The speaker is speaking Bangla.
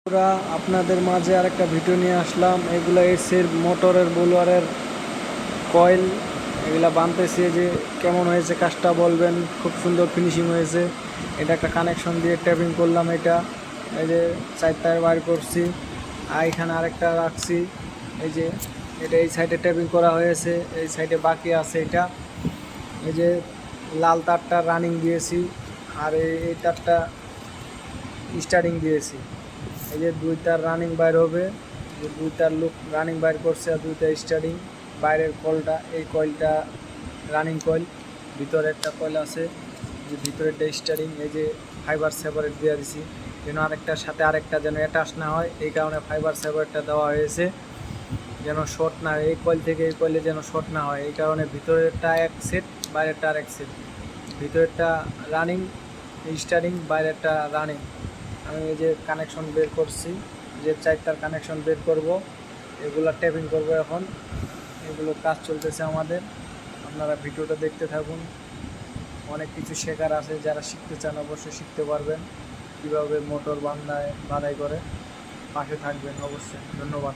পুরা আপনাদের মাঝে আরেকটা ভিডিও নিয়ে আসলাম। এগুলা এসির মোটরের বোলারের কয়েল, এগুলা বানতেছি। যে কেমন হয়েছে কাজটা বলবেন। খুব সুন্দর ফিনিশিং হয়েছে। এটা একটা কানেকশন দিয়ে ট্যাপিং করলাম। এটা এই যে 4 তার বার করছি, আর এখানে আরেকটা রাখছি। এই যে এটা এই সাইডে ট্যাপিং করা হয়েছে, এই সাইডে বাকি আছে। এটা এই যে লাল তারটা রানিং দিয়েছি, আর এই তারটা স্টার্টিং দিয়েছি। এই যে 2 তার রানিং বাইর হবে, যে 2 তার লুক রানিং বাইর করছে, আর 2টা স্টার্টিং। বাইরের কয়েলটা, এই কয়েলটা রানিং কয়েল, ভিতরে একটা কয়েল আছে, যে ভিতরেরটা স্টার্টিং। এই যে ফাইবার সেপারেট দিয়ে দিছি, যেন আরেকটার সাথে আরেকটা যেন অ্যাটাচ না হয়, এই কারণে ফাইবার সেপারেটটা দেওয়া হয়েছে, যেন শর্ট না, এই কয়েল থেকে এই কয়েলে যেন শর্ট না হয়। এই কারণে ভিতরেরটা এক সেট, বাইরেরটা আর এক সেট। ভিতরেরটা রানিং স্টার্টিং, বাইরেরটা রানিং। আমি এই যে কানেকশন বের করছি, যে 4 তার কানেকশন বের করব, এগুলো ট্যাপিং করব এখন। এগুলো কাজ চলতেছে আমাদের, আপনারা ভিডিওটা দেখতে থাকুন। অনেক কিছু শেখার আছে, যারা শিখতে চান অবশ্যই শিখতে পারবেন, কীভাবে মোটর বাঁধাই করে। পাশে থাকবেন অবশ্যই। ধন্যবাদ।